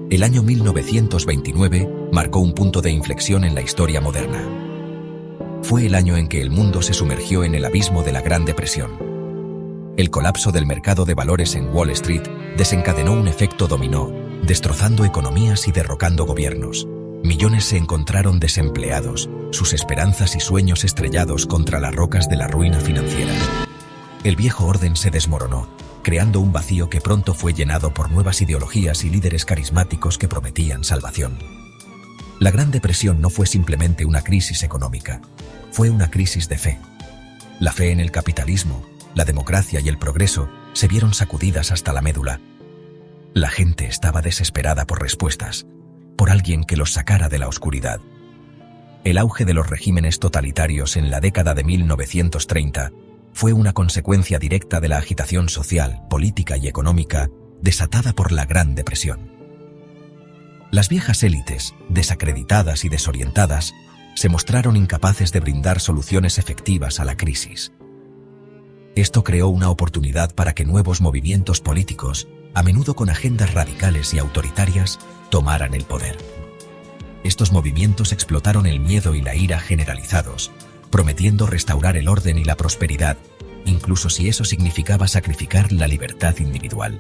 El año 1929 marcó un punto de inflexión en la historia moderna. Fue el año en que el mundo se sumergió en el abismo de la Gran Depresión. El colapso del mercado de valores en Wall Street desencadenó un efecto dominó, destrozando economías y derrocando gobiernos. Millones se encontraron desempleados, sus esperanzas y sueños estrellados contra las rocas de la ruina financiera. El viejo orden se desmoronó, creando un vacío que pronto fue llenado por nuevas ideologías y líderes carismáticos que prometían salvación. La Gran Depresión no fue simplemente una crisis económica, fue una crisis de fe. La fe en el capitalismo, la democracia y el progreso se vieron sacudidas hasta la médula. La gente estaba desesperada por respuestas, por alguien que los sacara de la oscuridad. El auge de los regímenes totalitarios en la década de 1930 fue una consecuencia directa de la agitación social, política y económica desatada por la Gran Depresión. Las viejas élites, desacreditadas y desorientadas, se mostraron incapaces de brindar soluciones efectivas a la crisis. Esto creó una oportunidad para que nuevos movimientos políticos, a menudo con agendas radicales y autoritarias, tomaran el poder. Estos movimientos explotaron el miedo y la ira generalizados, prometiendo restaurar el orden y la prosperidad, incluso si eso significaba sacrificar la libertad individual.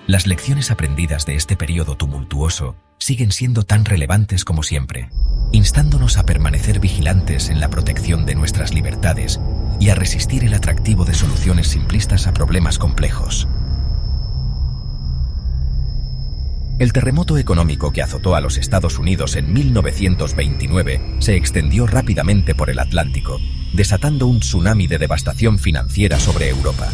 Las lecciones aprendidas de este periodo tumultuoso siguen siendo tan relevantes como siempre, instándonos a permanecer vigilantes en la protección de nuestras libertades y a resistir el atractivo de soluciones simplistas a problemas complejos. El terremoto económico que azotó a los Estados Unidos en 1929 se extendió rápidamente por el Atlántico, desatando un tsunami de devastación financiera sobre Europa.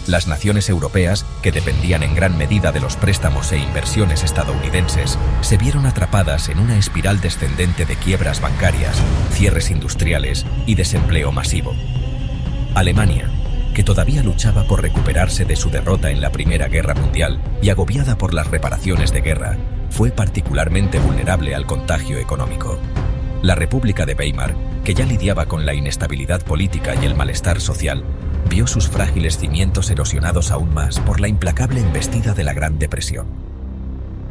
Las naciones europeas, que dependían en gran medida de los préstamos e inversiones estadounidenses, se vieron atrapadas en una espiral descendente de quiebras bancarias, cierres industriales y desempleo masivo. Alemania, que todavía luchaba por recuperarse de su derrota en la Primera Guerra Mundial y agobiada por las reparaciones de guerra, fue particularmente vulnerable al contagio económico. La República de Weimar, que ya lidiaba con la inestabilidad política y el malestar social, vio sus frágiles cimientos erosionados aún más por la implacable embestida de la Gran Depresión.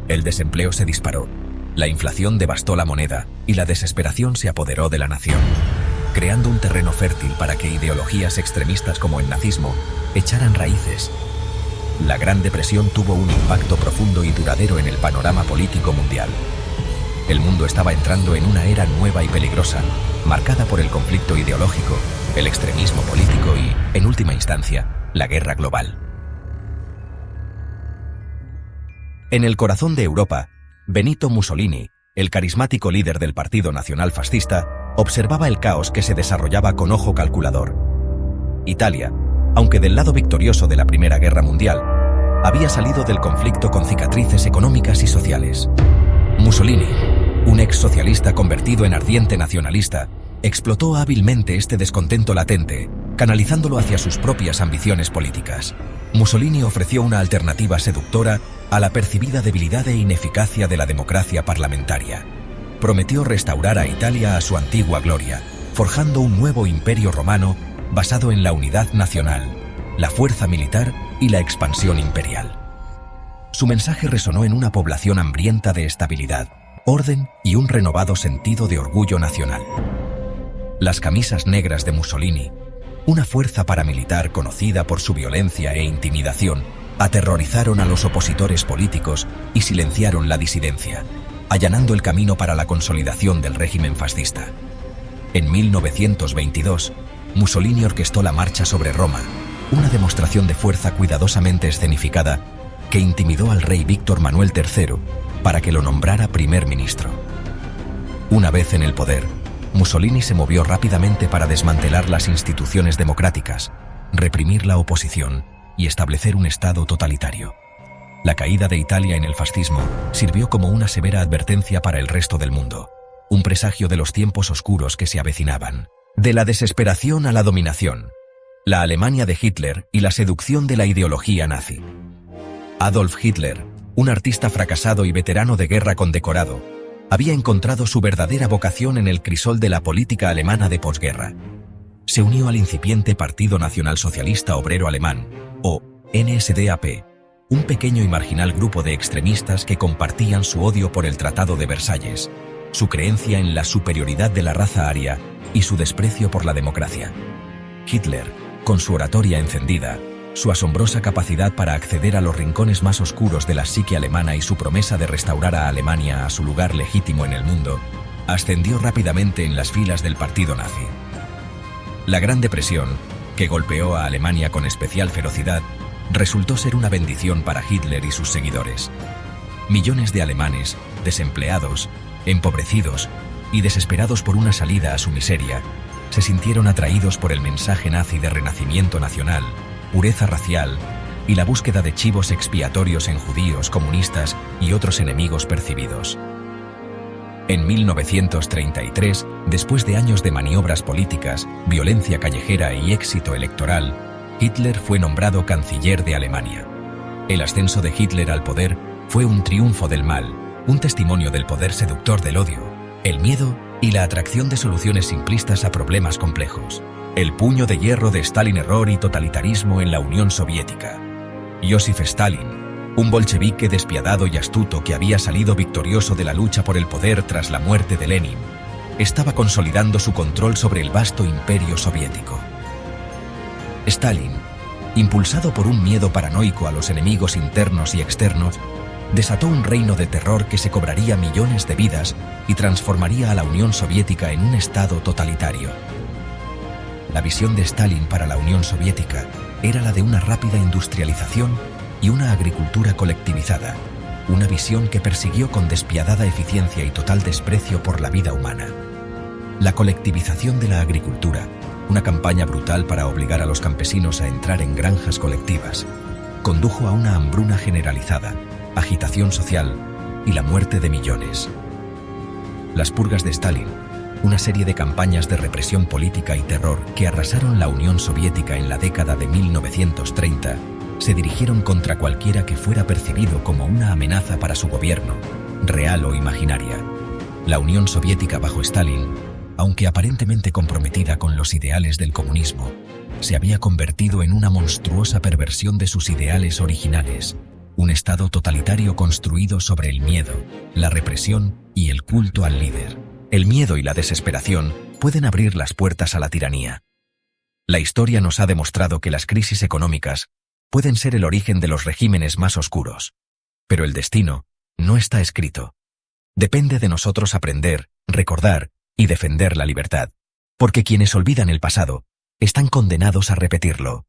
El desempleo se disparó, la inflación devastó la moneda y la desesperación se apoderó de la nación, creando un terreno fértil para que ideologías extremistas como el nazismo echaran raíces. La Gran Depresión tuvo un impacto profundo y duradero en el panorama político mundial. El mundo estaba entrando en una era nueva y peligrosa, marcada por el conflicto ideológico, el extremismo político y, en última instancia, la guerra global. En el corazón de Europa, Benito Mussolini, el carismático líder del Partido Nacional Fascista, observaba el caos que se desarrollaba con ojo calculador. Italia, aunque del lado victorioso de la Primera Guerra Mundial, había salido del conflicto con cicatrices económicas y sociales. Mussolini, un ex socialista convertido en ardiente nacionalista, explotó hábilmente este descontento latente, canalizándolo hacia sus propias ambiciones políticas. Mussolini ofreció una alternativa seductora a la percibida debilidad e ineficacia de la democracia parlamentaria. Prometió restaurar a Italia a su antigua gloria, forjando un nuevo imperio romano basado en la unidad nacional, la fuerza militar y la expansión imperial. Su mensaje resonó en una población hambrienta de estabilidad, orden y un renovado sentido de orgullo nacional. Las camisas negras de Mussolini, una fuerza paramilitar conocida por su violencia e intimidación, aterrorizaron a los opositores políticos y silenciaron la disidencia, allanando el camino para la consolidación del régimen fascista. En 1922, Mussolini orquestó la Marcha sobre Roma, una demostración de fuerza cuidadosamente escenificada que intimidó al rey Víctor Manuel III para que lo nombrara primer ministro. Una vez en el poder, Mussolini se movió rápidamente para desmantelar las instituciones democráticas, reprimir la oposición y establecer un Estado totalitario. La caída de Italia en el fascismo sirvió como una severa advertencia para el resto del mundo, un presagio de los tiempos oscuros que se avecinaban. De la desesperación a la dominación, la Alemania de Hitler y la seducción de la ideología nazi. Adolf Hitler, un artista fracasado y veterano de guerra condecorado, había encontrado su verdadera vocación en el crisol de la política alemana de posguerra. Se unió al incipiente Partido Nacional Socialista Obrero Alemán, o NSDAP, un pequeño y marginal grupo de extremistas que compartían su odio por el Tratado de Versalles, su creencia en la superioridad de la raza aria y su desprecio por la democracia. Hitler, con su oratoria encendida, su asombrosa capacidad para acceder a los rincones más oscuros de la psique alemana y su promesa de restaurar a Alemania a su lugar legítimo en el mundo, ascendió rápidamente en las filas del partido nazi. La Gran Depresión, que golpeó a Alemania con especial ferocidad, resultó ser una bendición para Hitler y sus seguidores. Millones de alemanes, desempleados, empobrecidos y desesperados por una salida a su miseria, se sintieron atraídos por el mensaje nazi de renacimiento nacional, pureza racial y la búsqueda de chivos expiatorios en judíos, comunistas y otros enemigos percibidos. En 1933, después de años de maniobras políticas, violencia callejera y éxito electoral, Hitler fue nombrado canciller de Alemania. El ascenso de Hitler al poder fue un triunfo del mal, un testimonio del poder seductor del odio, el miedo y la atracción de soluciones simplistas a problemas complejos. El puño de hierro de Stalin, error y totalitarismo en la Unión Soviética. Joseph Stalin, un bolchevique despiadado y astuto que había salido victorioso de la lucha por el poder tras la muerte de Lenin, estaba consolidando su control sobre el vasto imperio soviético. Stalin, impulsado por un miedo paranoico a los enemigos internos y externos, desató un reino de terror que se cobraría millones de vidas y transformaría a la Unión Soviética en un estado totalitario. La visión de Stalin para la Unión Soviética era la de una rápida industrialización y una agricultura colectivizada, una visión que persiguió con despiadada eficiencia y total desprecio por la vida humana. La colectivización de la agricultura, una campaña brutal para obligar a los campesinos a entrar en granjas colectivas, condujo a una hambruna generalizada, agitación social y la muerte de millones. Las purgas de Stalin, una serie de campañas de represión política y terror que arrasaron la Unión Soviética en la década de 1930, se dirigieron contra cualquiera que fuera percibido como una amenaza para su gobierno, real o imaginaria. La Unión Soviética bajo Stalin, aunque aparentemente comprometida con los ideales del comunismo, se había convertido en una monstruosa perversión de sus ideales originales, un estado totalitario construido sobre el miedo, la represión y el culto al líder. El miedo y la desesperación pueden abrir las puertas a la tiranía. La historia nos ha demostrado que las crisis económicas pueden ser el origen de los regímenes más oscuros. Pero el destino no está escrito. Depende de nosotros aprender, recordar y defender la libertad, porque quienes olvidan el pasado están condenados a repetirlo.